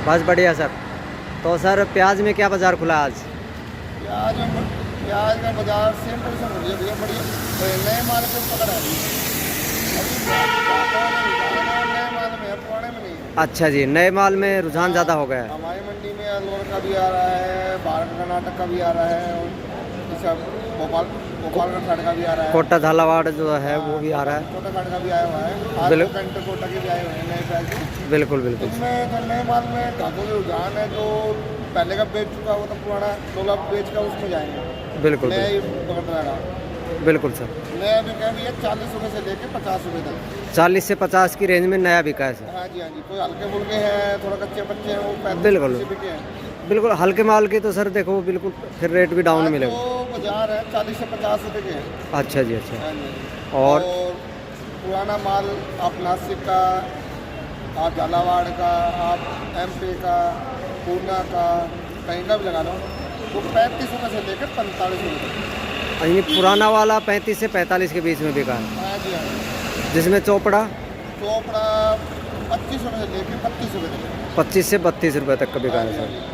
बस बढ़िया सर। तो सर प्याज में क्या बाज़ार खुला आज? प्याज का बाजार सेम पोजीशन हो गया भैया, बढ़िया नए माल को पकड़ आ रही है। अभी नए माल में है, पुराने में नहीं है। अच्छा जी, नए माल में रुझान ज़्यादा हो गया है। हमारी मंडी में अलवर का भी आ रहा है, भारत कर्नाटक का भी आ रहा है, और ये सब भोपाल का साइड का भी आ रहा है, कोटा झालावाड़ जो है वो भी आ रहा है। कोटा घाट का भी आया हुआ है, आज पेंटर कोटा के भी आए हुए हैं नए प्याज। बिल्कुल बिल्कुल। इसमें जो नए माल में धातु के रुझान है, जो पहले का बेच चुका वो तो पुराना 2 लाख बेच का उसमें जाएंगे। बिल्कुल नया ही पकड़ रहेगा। बिल्कुल सर। नया बिका भी है 40 रुपये से लेके 50 रुपये तक। 40 से 50 की रेंज में नया बिका है सर। हाँ जी, हाँ जी। कोई हल्के फुल्के हैं, थोड़ा कच्चे बच्चे हैं, वो 35 बिल्कुल से बिके हैं। बिल्कुल। हल्के माल की तो सर देखो बिल्कुल फिर रेट भी डाउन मिलेगा। तो बाजार है 40 से 50 रुपये के हैं। अच्छा जी, अच्छा। हाँ जी। और पुराना माल आप नासिक का, आप झालावाड़ का, आप MP का, पूना का, कहीं का भी लगा लो, वो 35 रुपये से लेकर 45 रुपये तक। यानी पुराना वाला 35 से 45 के बीच में बिका है। हाँ जी, हाँ जी। जिसमें चोपड़ा 25 रुपये से लेकर 32 रुपये तक। 25 से 32 रुपये तक का बिका है सर।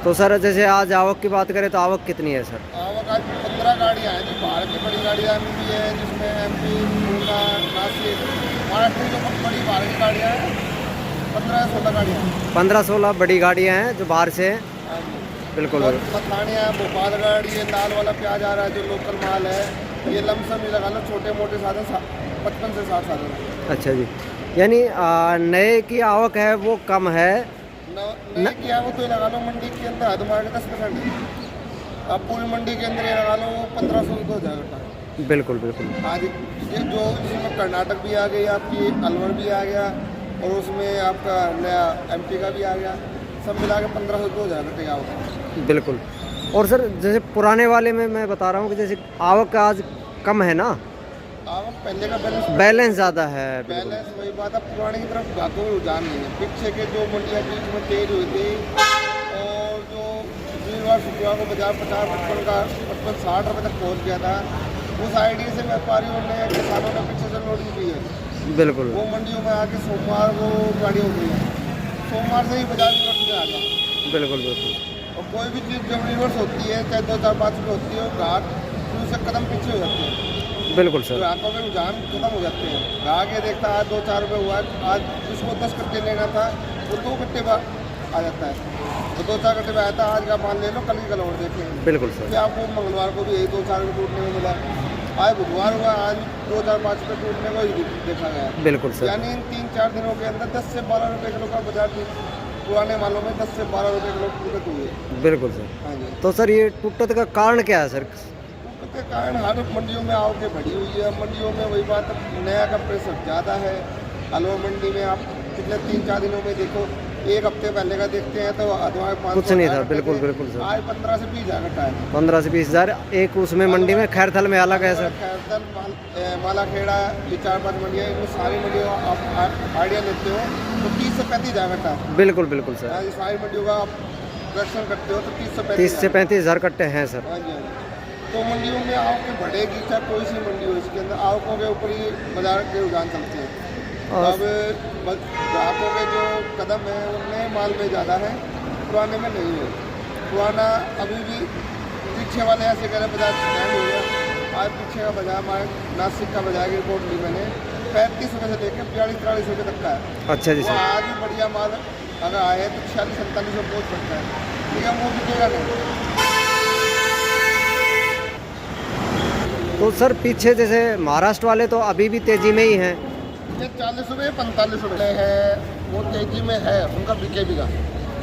तो सर जैसे आज आवक की बात करें तो आवक कितनी है सर? आवक आज 15 गाड़ियाँ हैं, जो भारत की बड़ी गाड़ियाँ भी है, जिसमें MP, पूना, नासिक, महाराष्ट्र की जो बड़ी भारत की गाड़ियाँ हैं 15-16 गाड़ियाँ हैं। 15-16 बड़ी गाड़ियाँ हैं जो बाहर से हैं। हाँ जी। बिल्कुल और बिल्कुल। मथानियाँ, भोपाल गाड़ी, ये लाल वाला प्याज आ रहा है जो लोकल माल है, ये लमसम ही लगा लो, छोटे मोटे साधन 55 से 60 साधन है। अच्छा जी, यानी नए की आवक है वो कम है। नए की आवक तो ये लगा लो मंडी के अंदर हद मार के 10% है। अब पूरी मंडी के अंदर ये लगा लो 1500 हो जाएगा। बिल्कुल बिल्कुल। आज ये जो इसमें कर्नाटक भी आ गई, आपकी अलवर भी आ गया, और उसमें आपका नया MP का भी आ गया, सब मिला के 1500 हो जाएगा तैयार। बिल्कुल। और सर जैसे पुराने वाले में मैं बता रहा हूँ कि जैसे आवक आज कम है ना, आवक पहले का बैलेंस ज़्यादा है। बैलेंस वही बात है, पुराने की तरफ घातों में रुझान नहीं है। पीछे के जो मंडियाँ बीच में तेज हुई थी, और जो वीरवार शुक्रवार को बाजार 50-55 का 55-60 रुपये तक पहुँच गया था, उस आइडिया से व्यापारियों ने, किसानों ने पीछे से लोडिंग की है। बिल्कुल। वो मंडियों में आके सोमवार को गाड़ी हो गई है, सोमवार से ही बाजार रिवर्स में आ गया। बिल्कुल बिल्कुल। और कोई भी चीज़ जब रिवर्स होती है, चाहे 2-4-5 रुपये होती है, और ग्राहक फिर उससे कदम पीछे हो जाते हैं। बिल्कुल सर। ग्राहकों के रुझान खत्म हो जाते हैं। ग्राहक ये देखता है आज 2-4 रुपये हुआ है, आज जिसको 10 कट्टे लेना था वो 2 कट्टे आ जाता है, तो 2-4 कट्टे में आया था, आज का माल ले लो, कल की कल और देखें। बिल्कुल सर। फिर आपको मंगलवार को भी यही 2-4 रुपये टूटने में मिला, आज बुधवार हुआ, आज 2-4-5 रुपये टूटने को ही देखा गया। बिल्कुल सर। यानी इन 3-4 दिनों के अंदर 10 से 12 रुपये किलो का बाजार थी, पुराने मालों में 10 से 12 रुपये किलो टूटत हुई है। बिल्कुल सर। हाँ जी। तो सर ये टूटत का कारण क्या है सर? के कारण हर मंडियों में आवक बढ़ी हुई है। मंडियों में वही बात, नया का प्रेशर ज़्यादा है। अलवर मंडी में आप पिछले 3-4 दिनों में देखो, एक हफ्ते पहले का देखते हैं तो अधवा 500 कुछ नहीं था। बिल्कुल बिल्कुल सर। आज 15 से 20 हज़ार घटा है। 15 से 20 हज़ार एक उसमें मंडी में, खैरथल में अलग है सर। खैरथल, मालाखेड़ा, ये 4-5 मंडियाँ, इनमें सारी मंडियों आप आइडिया लेते हो तो 30 से 35 हज़ार घटा है। बिल्कुल बिल्कुल सर। हाँ जी, सारी मंडियों का आप कलेक्शन करते हो तो 30 से 35 हज़ार कट्टे हैं सर। हाँ जी, हाँ जी। तो मंडियों में आवक बढ़ेगी, चाहे कोई सी मंडी हो, इसके अंदर आवकों के ऊपर ही बाजार के रुझान चलते हैं। अब ग्राहकों के जो कदम है उनमें माल में ज़्यादा है, पुराने में नहीं है। पुराना अभी भी पीछे वाले ऐसे कह रहे बाजार स्टैंड हो गया। आज पीछे का बाजार हमारे नासिक का बाजार की रिपोर्ट ली मैंने, 35 रुपये से लेकर 42-43 रुपये तक का है। अच्छा जी सर। आज भी बढ़िया माल अगर आए तो 46-47 रुपये पहुँच सकता है, लेकिन वो बिकेगा नहीं। तो सर पीछे जैसे महाराष्ट्र वाले तो अभी भी तेजी में ही हैं। ये 40 रुपये 45 रुपये है, वो तेजी में है, उनका बिके बिका।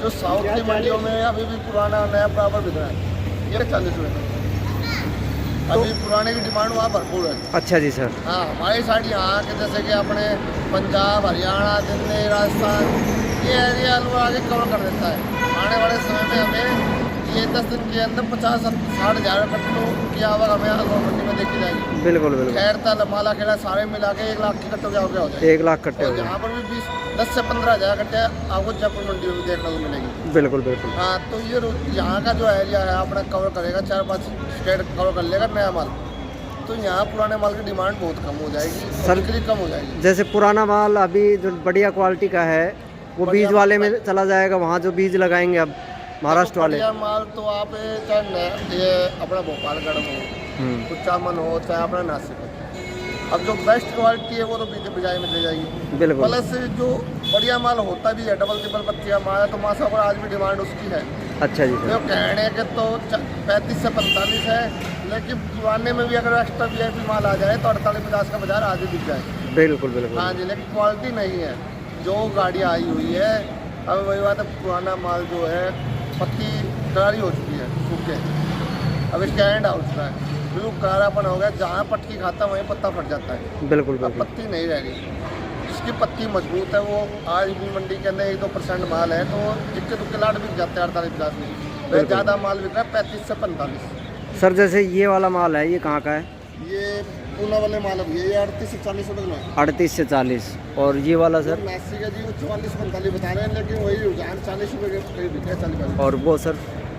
जो साउथ की मंडियों में अभी भी पुराना नया बराबर बिक रहा है, ये 40 रुपये। अभी पुराने की डिमांड वहाँ भरपूर है। अच्छा जी सर। हाँ, हमारी साइड यहाँ के जैसे कि अपने पंजाब, हरियाणा, दिल्ली, राजस्थान, ये एरिया अलवर आगे कवर कर देता है। आने वाले समय में हमें ये 10 दिन के अंदर 50-60 हज़ार कट्टों की आवक हमें अलवर मंडी में देखी जाएगी। बिल्कुल बिल्कुल। खैरथल, मालाखेड़ा सारे मिला के 1 लाख के कट्टों की आवक हो जाएगी। 1 लाख कट्टे हो जाएंगे। यहाँ पर भी 10 से 15 हज़ार कट्टे आपको जयपुर मंडी में देखने को मिलेगी। बिल्कुल बिल्कुल। हाँ, तो ये यहाँ का जो एरिया है अपना कवर करेगा, 4-5 स्टेट कवर कर लेगा नया माल, तो यहाँ पुराने माल की डिमांड बहुत कम हो जाएगी, बिक्री कम हो जाएगी। जैसे पुराना माल अभी जो बढ़िया क्वालिटी का है वो बीज वाले में चला जाएगा, वहाँ जो बीज लगाएंगे अब महाराष्ट्र वाले। बढ़िया माल तो आप चाहे ये अपना भोपालगढ़ हो, कुचामन हो, चाहे अपना नासिक हो, अब जो बेस्ट क्वालिटी है वो तो बिजाई में दे जाएगी। बिल्कुल। प्लस जो बढ़िया माल होता भी है, डबल ट्रिपल पत्ती का माल है, तो मासा पर आज भी डिमांड उसकी है। अच्छा जी सर। जो कहने के तो 35 से 45 है, लेकिन पुराने में भी अगर एक्स्ट्रा VIP माल आ जाए तो 48-50 का बाजार आज भी दिख जाए। बिल्कुल बिल्कुल। हाँ जी, लेकिन क्वालिटी नहीं है। जो गाड़ी आई हुई है, अब वही बात है, पुराना माल जो है पत्ती करारी हो चुकी है, सूखे, अब इसका एंड हाउस का है, बिल्कुल करारापन हो गया, जहाँ पटकी खाता वहीं पत्ता फट जाता है। बिल्कुल अब पत्ती नहीं रह गई, जिसकी पत्ती मजबूत है वो आज भी मंडी के अंदर 1-2% माल है तो इक्के दुक्के लाट बिक जाते हैं 48-50 में। वह ज़्यादा माल बिक रहा है 35 से 45। सर जैसे ये वाला माल है, ये कहाँ का है? ये पूना वाले माल अब ये 38 से 40 रुपये किलो है। 38 से 40। और ये वाला सर? नासिक है जी, वो 44-45 बता रहे हैं, लेकिन वही रुझान 40 रुपये के करीब बिका है, 40। और वो सर?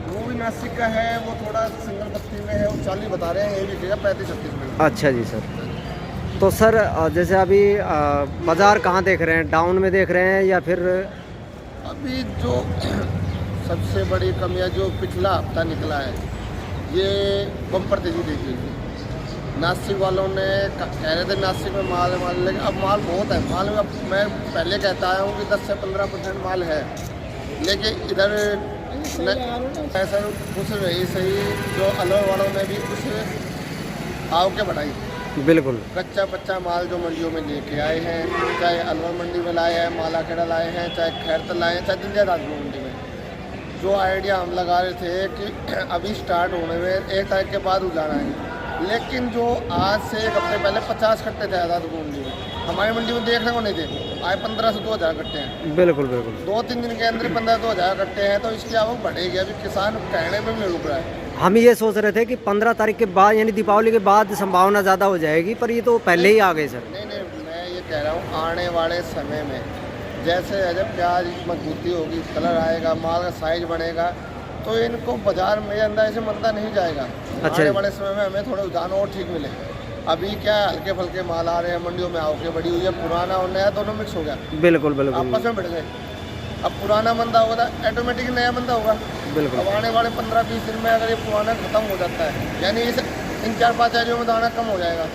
वो भी नासिक का है, वो थोड़ा सिंगल पत्ती में है, वो 40 बता रहे हैं, ये बिकेगा 35-36 में। अच्छा जी सर। तो सर जैसे अभी बाज़ार कहाँ देख रहे हैं, डाउन में देख रहे हैं या फिर? अभी जो सबसे बड़ी कमियां जो पिछला हफ्ता निकला है, ये बम्पर तेजी देखी थी। नासिक वालों ने कह रहे थे नासिक में माल है, लेकिन अब माल बहुत है। माल में अब मैं पहले कहता आया हूँ कि 10 से 15% माल है, लेकिन इधर ऐसा कुछ नहीं सही। जो अलवर वालों ने भी कुछ आव के बढ़ाई, बिल्कुल कच्चा पच्चा माल जो मंडियों में लेके आए हैं, चाहे अलवर मंडी में लाए हैं, मालाखेड़ा लाए हैं, चाहे खैरतल लाए हैं, चाहे दिल्ली राजपुर मंडी में। जो आइडिया हम लगा रहे थे कि अभी स्टार्ट होने में 1 तारीख के बाद उजाड़ा है, लेकिन जो आज से 1 हफ्ते पहले 50 कट्टे थे आज़ादपुर मंडी में, हमारी मंडी में देखने को नहीं थे। आज 15 से 2000 कट्टे हैं। बिल्कुल बिल्कुल। 2-3 दिन के अंदर 15-2000 कट्टे हैं, तो इसकी आवक बढ़ेगी। अभी किसान कहने में नहीं रुक रहा है। हम ये सोच रहे थे कि 15 तारीख के बाद यानी दीपावली के बाद संभावना ज़्यादा हो जाएगी, पर ये तो पहले ही आ गए सर। नहीं, मैं ये कह रहा हूँ आने वाले समय में जैसे जब प्याज मजबूती होगी, कलर आएगा, माल का साइज बढ़ेगा, तो इनको बाजार में अंदर ऐसे मंदा नहीं जाएगा। अच्छा। आने वाले समय में हमें थोड़ा रुझान और ठीक मिले। अभी क्या हल्के फुल्के माल आ रहे हैं, मंडियों में आवकें बढ़ी हुई है, पुराना और नया दोनों मिक्स हो गया, बिल्कुल बिल्कुल आपस में बढ़ गए। अब पुराना मंदा होगा तो ऑटोमेटिक नया मंदा होगा। बिल्कुल। अब आने वाले 15-20 दिन में अगर ये पुराना खत्म हो जाता है, यानी इन 4-5 एरियो में दाना कम हो जाएगा,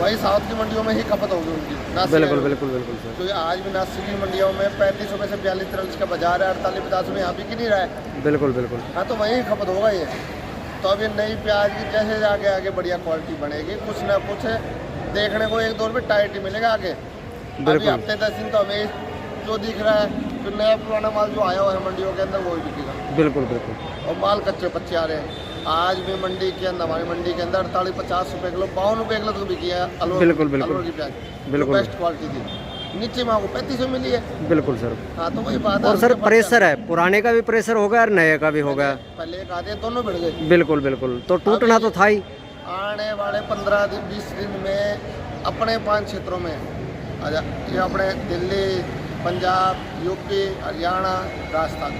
वही साउथ की मंडियों में ही खपत होगी उनकी। बिल्कुल बिल्कुल बिल्कुल सर। तो आज भी नासिक की मंडियों में 35 रुपये से 42-43 का बाजार है, 48-50 में यहाँ बिक नहीं रहा है। बिल्कुल बिल्कुल। हाँ, तो वहीं खपत होगा ये। तो अब ये नई प्याज की जैसे आगे आगे बढ़िया क्वालिटी बनेगी, कुछ ना कुछ देखने को 1-2 रुपये टाइट ही मिलेगा आगे। अभी हफ्ते 10 दिन तो हमें जो दिख रहा है, जो नया पुराना माल जो आया हुआ है मंडियों के अंदर, वो ही बिकेगा। बिल्कुल बिल्कुल। और माल कच्चे पच्चे आ रहे हैं। आज भी मंडी के अंदर, हमारी मंडी के अंदर 48-50 रुपये किलो, 52 रुपये किलो तो बिकी है अलवर। बिल्कुल बिल्कुल। अलवर की प्याज बिल्कुल बेस्ट क्वालिटी थी, नीचे में आपको 35 में मिली है। बिल्कुल सर। हाँ, तो वही बात है। और सर प्रेशर है, पुराने का भी प्रेशर होगा और नए का भी होगा। पहले एक आधे दोनों बढ़ गए। बिल्कुल बिल्कुल। तो टूटना तो था ही। आने वाले 15-20 दिन में अपने 5 क्षेत्रों में, ये अपने दिल्ली, पंजाब, यूपी, हरियाणा, राजस्थान,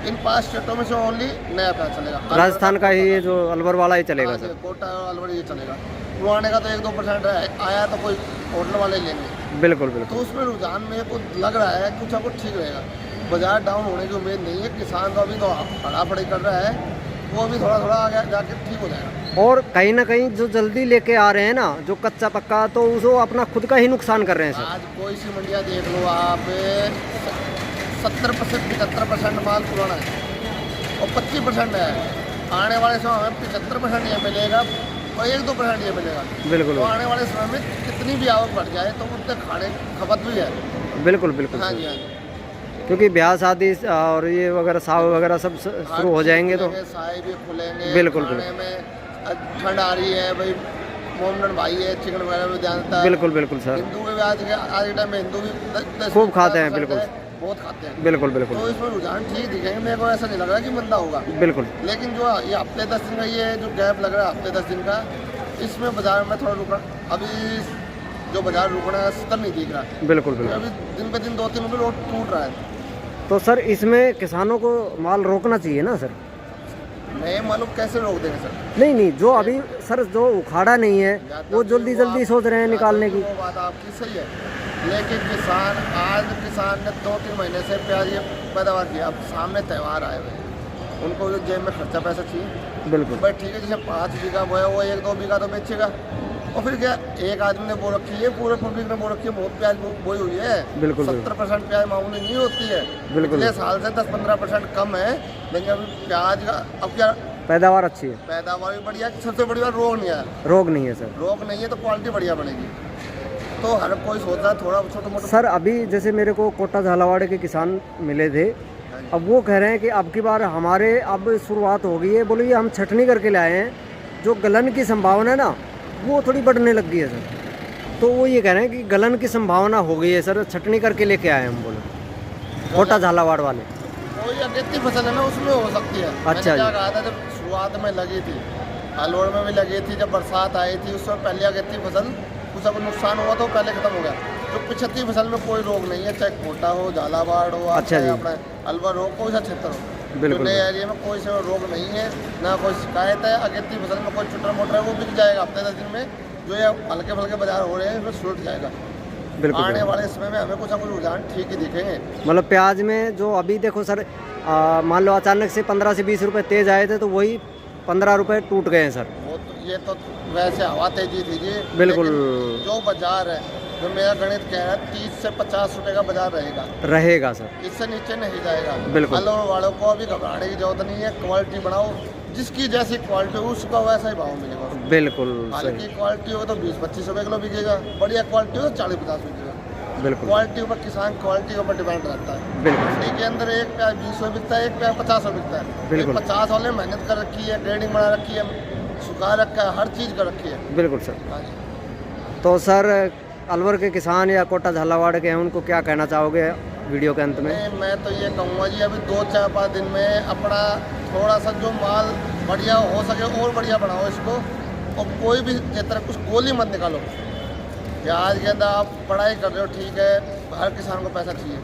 इन 5 स्टेटों में से ओनली नया प्याज चलेगा। राजस्थान का ही जो अलवर वाला ही चलेगा सर। कोटा और अलवर ये चलेगा। पुराने का तो 1-2% आया तो कोई होटल वाले लेंगे। बिल्कुल तो बिल्कुल। उसमें रुझान में कुछ लग रहा है, कुछ ना कुछ ठीक रहेगा। बाजार डाउन होने की उम्मीद नहीं है। किसान तो अभी तो फटाफड़ी कर रहा है, वो अभी थोड़ा थोड़ा आगे जाके ठीक हो जाएगा। और कहीं ना कहीं जो जल्दी लेके आ रहे हैं ना, जो कच्चा पक्का, तो उसको अपना खुद का ही नुकसान कर रहे हैं सर। आज कोई सी मंडियाँ देख लो आप, 70% 75% माल पुराना है और 25% है। आने वाले समय में 75% ये मिलेगा और 1-2% ये मिलेगा। बिल्कुल। तो आने वाले समय में कितनी भी आवक बढ़ जाए तो उतने खाने खपत भी है। बिल्कुल बिल्कुल। हाँ जी, हाँ जी। क्योंकि ब्याह शादी और ये वगैरह साव वगैरह सब शुरू हो जाएंगे तो साए भी खुलेंगे। बिल्कुल खाने में ठंड आ रही है भाई, मोमडन भाई है, चिकन वगैरह में ध्यान देता है। बिल्कुल बिल्कुल सर। हिंदू के भी आज के टाइम में हिंदू भी खूब खाते हैं। बिल्कुल बहुत खाते हैं। बिल्कुल बिल्कुल। तो इसमें रुझान ठीक दिखेंगे, मेरे को ऐसा नहीं लग रहा कि मंदा होगा। बिल्कुल। लेकिन जो ये हफ्ते 10 दिन का ये जो गैप लग रहा है, हफ्ते 10 दिन का, इसमें बाजार में थोड़ा रुकना, अभी जो बाजार रुकना है स्तर नहीं दिख रहा। बिल्कुल बिल्कुल। अभी दिन पे दिन 2-3 रुपये रोड टूट रहा है। तो सर इसमें किसानों को माल रोकना चाहिए ना सर? नहीं मालूम कैसे रोक देंगे सर। नहीं, जो अभी सर जो उखाड़ा नहीं है वो जल्दी सोच रहे हैं निकालने की। वो बात आपकी सही है, लेकिन किसान ने 2-3 महीने से प्याज ये पैदावार किया। अब सामने त्यौहार आए हुए हैं, उनको जो जेब में खर्चा पैसा चाहिए। बिल्कुल भाई ठीक है, जैसे 5 बीघा बोया वो 1-2 बीघा तो बेचेगा। और फिर क्या, एक आदमी ने बो रखी है, पूरे पब्लिक ने बो रखी है, बहुत प्याज बोई हुई है। बिल्कुल 70% प्याज मामूली नहीं होती है। बिल्कुल। पिछले साल से 10-15% कम है, लेकिन अभी प्याज का अब क्या पैदावार अच्छी है, पैदावार भी बढ़िया है। सबसे बड़ी बात रोग नहीं है। रोग नहीं है सर। रोग नहीं है तो क्वालिटी बढ़िया बनेगी। तो हर कोई सोचता है थोड़ा छोटा मोटा। सर अभी जैसे मेरे को कोटा झालावाड़ के किसान मिले थे, अब वो कह रहे हैं कि अब की बार हमारे अब शुरुआत हो गई है, बोले ये हम छटनी करके लाए हैं, जो गलन की संभावना है ना वो थोड़ी बढ़ने लग गई है सर। तो वो ये कह रहे हैं कि गलन की संभावना हो गई है सर, छटनी करके लेके आए हम, बोले कोटा झालावाड़ वाले। कोई अगेती फसल है ना उसमें हो सकती है। अच्छा मैंने क्या जी। कहा था, जब शुरुआत में लगी थी, अलवर में भी लगी थी, जब बरसात आई थी उसमें पहले अगेती फसल कुछ अगर नुकसान हुआ तो पहले खत्म हो गया। जो 75 फसल में कोई रोग नहीं है, चाहे कोटा हो, झालावाड़ हो, अच्छा जी। अपना अलवर हो, कोई सा क्षेत्र हो, बिल्कुल। नए एरिया में कोई सा रोग नहीं है, ना कोई शिकायत है। अगेती फसल में कोई चुटर मोटर है वो बिक जाएगा हफ्ते 10 दिन में। जो ये हल्के फुल्के बाजार हो रहे हैं उसमें छूट जाएगा। बिल्कुल आने वाले समय में हमें कुछ ना कुछ रुझान ठीक ही दिखेंगे। मतलब प्याज में जो अभी देखो सर, मान लो अचानक से 15 से 20 रुपए तेज आए थे, तो वही 15 रुपए टूट गए हैं सर। वो तो ये तो वैसे हवा तेजी थी जी। बिल्कुल। लेकिन जो बाजार है, जो मेरा गणित कह रहा है 30 से 50 रुपए का बाजार रहेगा सर, इससे नीचे नहीं जाएगा। बिल्कुल। अलवर वालों को अभी घबराने की जरूरत नहीं है। क्वालिटी बढ़ाओ, जिसकी जैसी क्वालिटी हो उसका वैसा ही भाव मिलेगा। बिल्कुल हल्की सही, क्वालिटी हो तो 20-25 रुपए किलो बिकेगा, बढ़िया क्वालिटी हो तो 40-50 बिकेगा। बिल्कुल क्वालिटी ऊपर किसान क्वालिटी के ऊपर डिपेंड रहता है। बिल्कुल मंडी के अंदर एक प्याज 20 रुपये बिकता है, एक प्याज 50 रुपये बिकता है। बिल्कुल। 50 वाले मेहनत कर रखी है, ग्रेडिंग बना रखी है, सुखा रखा है, हर चीज़ कर रखी है। बिल्कुल सर। हाँ जी। तो सर अलवर के किसान या कोटा झालावाड़ के हैं, उनको क्या कहना चाहोगे वीडियो के अंत में? मैं तो ये कहूँगा जी, अभी 2-4-5 दिन में अपना थोड़ा सा जो माल बढ़िया हो सके और बढ़िया बढ़ाओ इसको। और कोई भी क्षेत्र कुछ गोली मत निकालो। प्याज के अंदर आप पढ़ाई कर रहे हो ठीक है, हर किसान को पैसा चाहिए,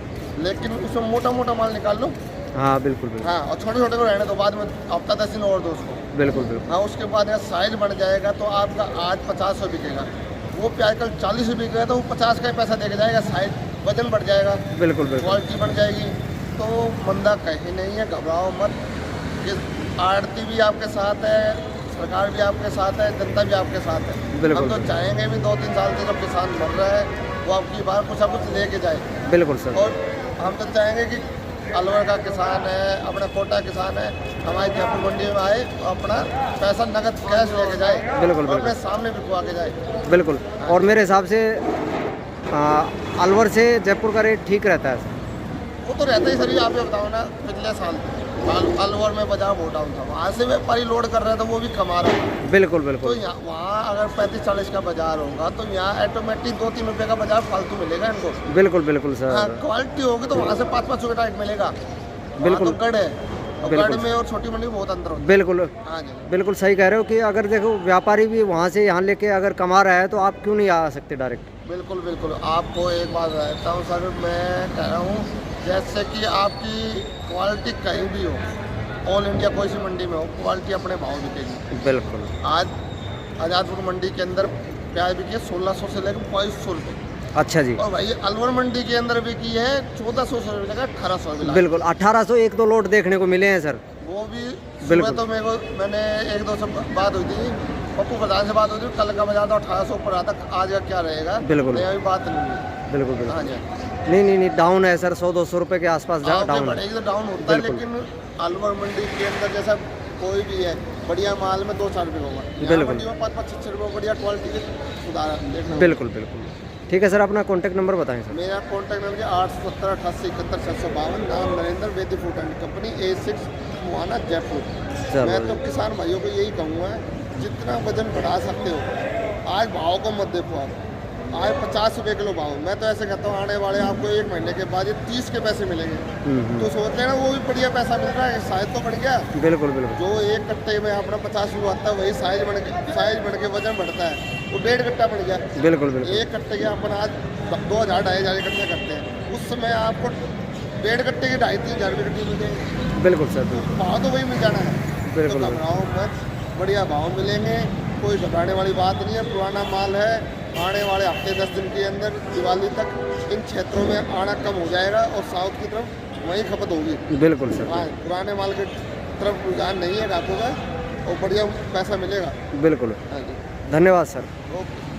लेकिन उसमें मोटा मोटा माल निकाल लो। हाँ बिल्कुल बिल्कुल। हाँ, और छोटे छोटे को रहने दो, बाद में हफ्ता 10 दिन और दो उसको। बिल्कुल बिल्कुल। हाँ, उसके बाद अगर साइज बढ़ जाएगा तो आपका आज 50 रुपये बिकेगा, वो प्याज कल 40 रुपये बिकेगा, तो वो 50 का ही पैसा देके जाएगा। साइज वजन बढ़ जाएगा, बिल्कुल बिल्कुल। क्वालिटी बढ़ जाएगी। तो मंदा कहीं नहीं है, घबराओ मत। ये आड़ती भी आपके साथ है, सरकार भी आपके साथ है, जनता भी आपके साथ है। बिल्कुल। हम तो चाहेंगे भी 2-3 साल से जो किसान मर रहा है वो आपकी बार कुछ ना कुछ लेके जाए। बिल्कुल सर। और हम तो चाहेंगे कि अलवर का किसान है, अपना कोटा किसान है, हमारी जयपुर मंडी में आए और अपना पैसा नगद कैश लेके जाए। बिल्कुल, और अपने बिल्कुल। सामने बिकवा के जाए। बिल्कुल। और मेरे हिसाब से अलवर से जयपुर का रेट ठीक रहता है। वो तो रहता ही सर। आप ये बताओ ना, पिछले साल अलवर में बाजार बहुत डाउन था, वहाँ से व्यापारी लोड कर रहे थे, वो भी कमा रहा था। बिल्कुल तो बिल्कुल। यहाँ वहाँ अगर 35-40 का बाजार होगा तो यहाँ ऑटोमेटिक 2-3 रुपये का बाजार फालतू मिलेगा इनको। बिल्कुल बिल्कुल हाँ, सर। क्वालिटी होगी तो वहाँ से 5-5 रुपये टाइट मिलेगा। बिल्कुल। तो गढ़ है, और बिल्कुल। गढ़ में और छोटी मंडी में बहुत अंतर होता बिल्कुल है। हाँ जी, बिल्कुल सही कह रहे हो कि अगर देखो व्यापारी भी वहाँ से यहाँ लेके अगर कमा रहा है तो आप क्यों नहीं आ सकते डायरेक्ट? बिल्कुल बिल्कुल। आपको एक बात कहता हूँ सर, मैं कह रहा हूँ जैसे कि आपकी क्वालिटी कहीं भी हो, ऑल इंडिया कोई सी मंडी में हो, क्वालिटी अपने भाव बिकेगी। बिल्कुल। आज आज़ादपुर मंडी के अंदर प्याज बिकी है 1600 से लेकर 2200 रुपये। अच्छा जी। और भाई अलवर मंडी के अंदर बिकी है 1400 रुपये का 1800 रुपये। बिल्कुल 1800 एक दो लोट देखने को मिले हैं सर। वो भी बिल्कुल। सुबह तो मैंने 1-2 से बात हुई थी, पप्पू प्रधान से बात हुई थी, कल का बाजार तो 1800 ऊपर आता, आज का क्या रहेगा? बिल्कुल। नहीं, अभी बात नहीं है। बिल्कुल बिल्कुल। हाँ जी। नहीं डाउन है सर, 100-200 रुपये के आसपास हाँ, डाउन है। बढ़ेगी तो डाउन होता है, बिल्कुल। लेकिन अलवर मंडी के अंदर जैसा कोई भी है, बढ़िया माल में 2-4 रुपये होगा। यहाँ बिल्कुल। मंडी में 5-5-6 रुपये बढ़िया क्वालिटी के सुधार देखना। बिल्कुल बिल्कुल। ठीक है सर, अपना कॉन्टैक्ट नंबर बताएं सर। मेरा कॉन्टैक्ट नंबर 870-88-71-652, नाम नरेंद्र वेदी फूड एंड कंपनी, A6 मुहाना जयपुर। चलो। मैं तो किसान भाइयों को यही कहूँगा, जितना वजन बढ़ा सकते हो, आज भाव को मत देखो। आप आज 50 रुपये किलो भाव, मैं तो ऐसे कहता हूँ आने वाले आपको 1 महीने के बाद ये 30 के पैसे मिलेंगे। तो सोच रहे ना, वो भी बढ़िया पैसा मिल रहा है, साइज तो बढ़ गया। बिल्कुल बिल्कुल। जो एक कट्टे में अपना 50 किलो आता है, वही साइज बढ़ के वजन बढ़ता है, वो 1.5 कट्टा बढ़ गया। बिल्कुल बिल्कुल। एक कट्टे के अपन आज 2000-2500 कट्टे करते हैं, उस समय आपको 1.5 कट्टे के 2500-3000 रुपये कट्टे मिल जाएंगे। बिल्कुल सर। बिल्कुल भाव तो वही मिल जाना है। बिल्कुल। तो घबराओ मत, बढ़िया भाव मिलेंगे, कोई घबराने वाली बात नहीं है। पुराना माल है, आने वाले हफ्ते 10 दिन के अंदर दिवाली तक इन क्षेत्रों में आना कम हो जाएगा और साउथ की तरफ वही खपत होगी। बिल्कुल सर, हाँ, पुराने माल की तरफ रुझान नहीं है ग्राहकों का और बढ़िया पैसा मिलेगा। बिल्कुल। हाँ जी, धन्यवाद सर। ओके।